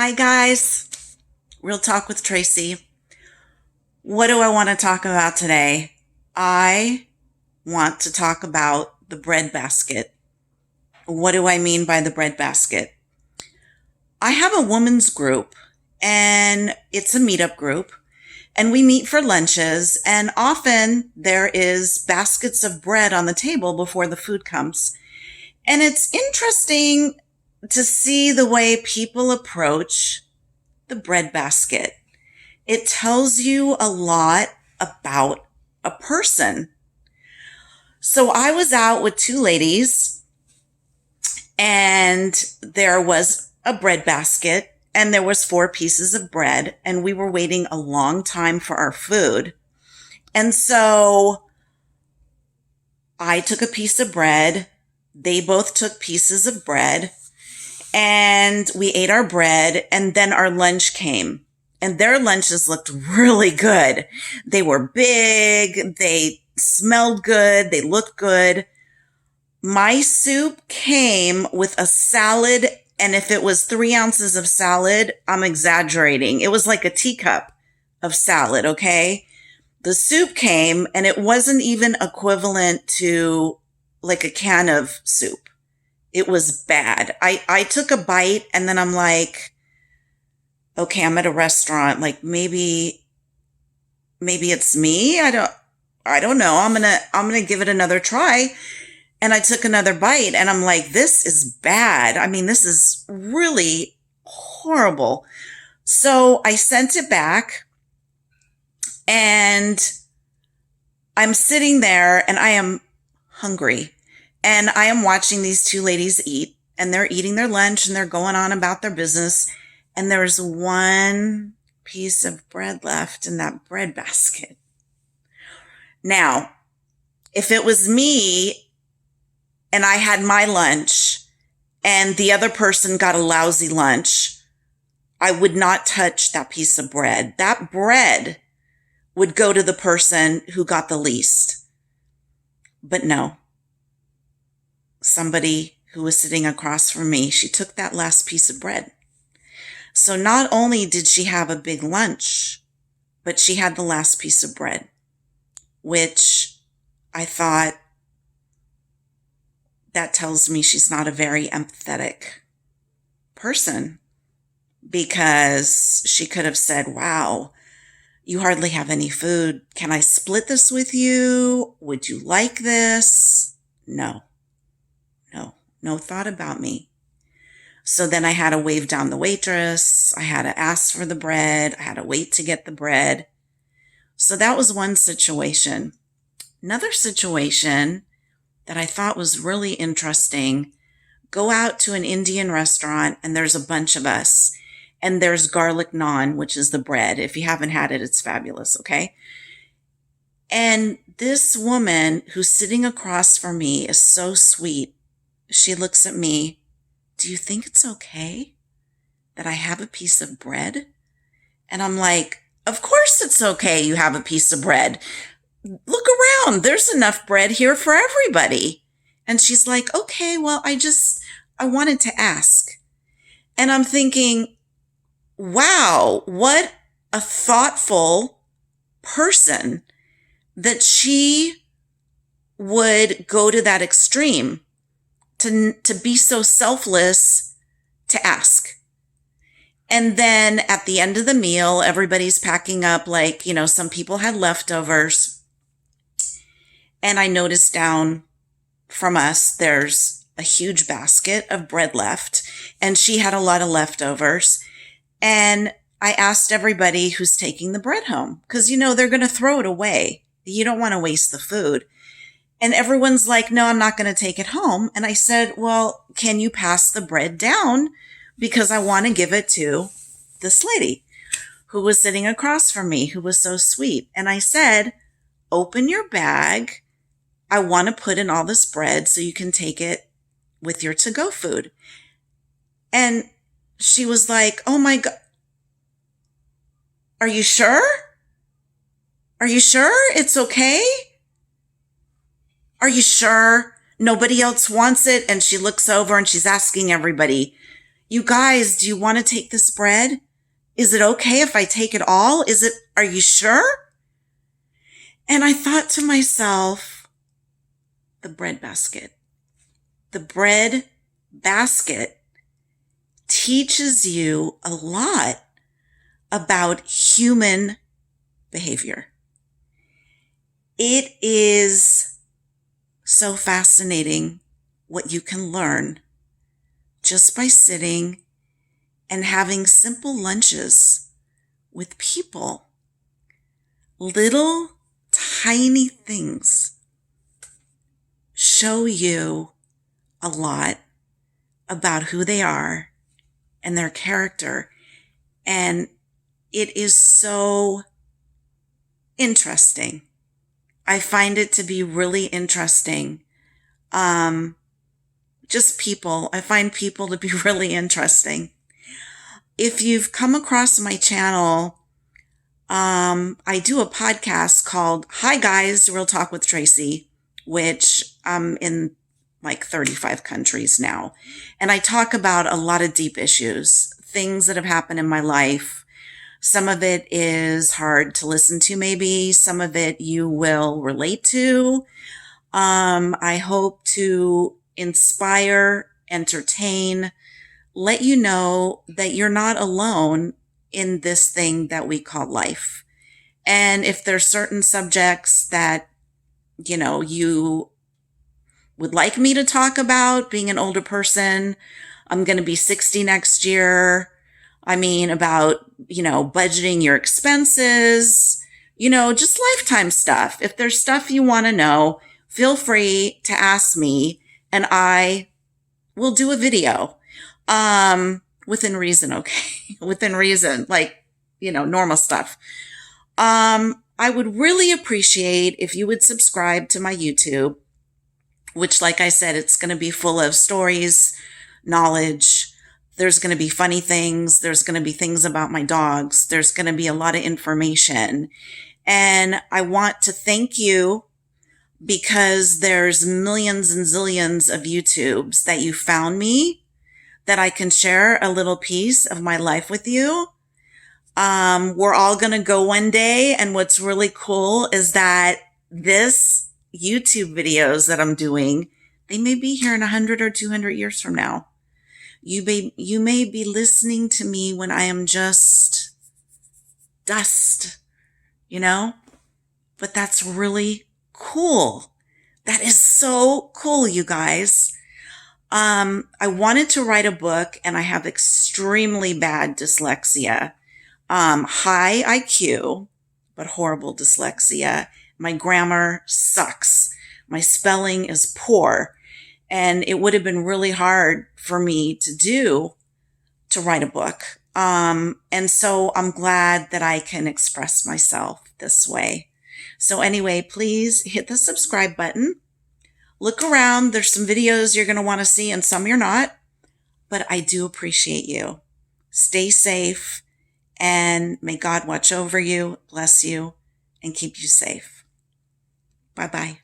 Hi, guys. Real Talk with Tracy. What do I want to talk about today? I want to talk about the bread basket. What do I mean by the bread basket? I have a women's group, and it's a meetup group, and we meet for lunches, and often there is baskets of bread on the table before the food comes. And it's interesting to see the way people approach the bread basket. It tells you a lot about a person. So I was out with two ladies, and there was a bread basket, and there was 4 pieces of bread, and we were waiting a long time for our food. And so I took a piece of bread. They both took pieces of bread, and we ate our bread, and then our lunch came. And their lunches looked really good. They were big. They smelled good. They looked good. My soup came with a salad. And if it was 3 ounces of salad, I'm exaggerating. It was like a teacup of salad, okay? The soup came, and it wasn't even equivalent to like a can of soup. It was bad. I took a bite, and then I'm like, okay, I'm at a restaurant. Like maybe it's me. I don't know. I'm going to give it another try. And I took another bite, and I'm like, this is bad. I mean, this is really horrible. So I sent it back, and I'm sitting there, and I am hungry, and I am watching these two ladies eat, and they're eating their lunch, and they're going on about their business. And there's 1 piece of bread left in that bread basket. Now, if it was me and I had my lunch and the other person got a lousy lunch, I would not touch that piece of bread. That bread would go to the person who got the least. But no, somebody who was sitting across from me, she took that last piece of bread. So not only did she have a big lunch, but she had the last piece of bread, which I thought, that tells me she's not a very empathetic person, because she could have said, wow, you hardly have any food. Can I split this with you? Would you like this? No thought about me. So then I had to wave down the waitress. I had to ask for the bread. I had to wait to get the bread. So that was one situation. Another situation that I thought was really interesting, go out to an Indian restaurant, and there's a bunch of us, and there's garlic naan, which is the bread. If you haven't had it, it's fabulous, okay? And this woman who's sitting across from me is so sweet. She looks at me. Do you think it's okay that I have a piece of bread? And I'm like, of course it's okay you have a piece of bread. Look around. There's enough bread here for everybody. And she's like, okay, well, I wanted to ask. And I'm thinking, wow, what a thoughtful person that she would go to that extreme. To be so selfless to ask. And then at the end of the meal, everybody's packing up, like, some people had leftovers. And I noticed down from us, there's a huge basket of bread left, and she had a lot of leftovers. And I asked everybody who's taking the bread home, because, they're going to throw it away. You don't want to waste the food. And everyone's like, no, I'm not going to take it home. And I said, well, can you pass the bread down? Because I want to give it to this lady who was sitting across from me, who was so sweet. And I said, open your bag. I want to put in all this bread so you can take it with your to-go food. And she was like, oh my God, are you sure? Are you sure it's okay? Are you sure nobody else wants it? And she looks over and she's asking everybody, You guys, do you want to take this bread? Is it okay if I take it all? Are you sure? And I thought to myself, the bread basket. The bread basket teaches you a lot about human behavior. It is so fascinating what you can learn just by sitting and having simple lunches with people. Little tiny things show you a lot about who they are and their character. And it is so interesting. I find it to be really interesting. Just people. I find people to be really interesting. If you've come across my channel, I do a podcast called Hi Guys, Real Talk with Tracy, which I'm in like 35 countries now. And I talk about a lot of deep issues, things that have happened in my life. Some of it is hard to listen to, maybe. Some of it you will relate to. I hope to inspire, entertain, let you know that you're not alone in this thing that we call life. And if there's certain subjects that, you would like me to talk about, being an older person, I'm going to be 60 next year. About, budgeting your expenses, just lifetime stuff. If there's stuff you want to know, feel free to ask me and I will do a video. Within reason, okay? Within reason, normal stuff. I would really appreciate if you would subscribe to my YouTube, which, like I said, it's going to be full of stories, knowledge. There's going to be funny things. There's going to be things about my dogs. There's going to be a lot of information. And I want to thank you because there's millions and zillions of YouTubes that you found me, that I can share a little piece of my life with you. We're all going to go one day. And what's really cool is that this YouTube videos that I'm doing, they may be here in 100 or 200 years from now. You may be listening to me when I am just dust, but that's really cool. That is so cool, you guys. I wanted to write a book and I have extremely bad dyslexia. High IQ, but horrible dyslexia. My grammar sucks. My spelling is poor. And it would have been really hard for me to write a book. And so I'm glad that I can express myself this way. So anyway, please hit the subscribe button. Look around. There's some videos you're going to want to see and some you're not. But I do appreciate you. Stay safe and may God watch over you, bless you, and keep you safe. Bye-bye.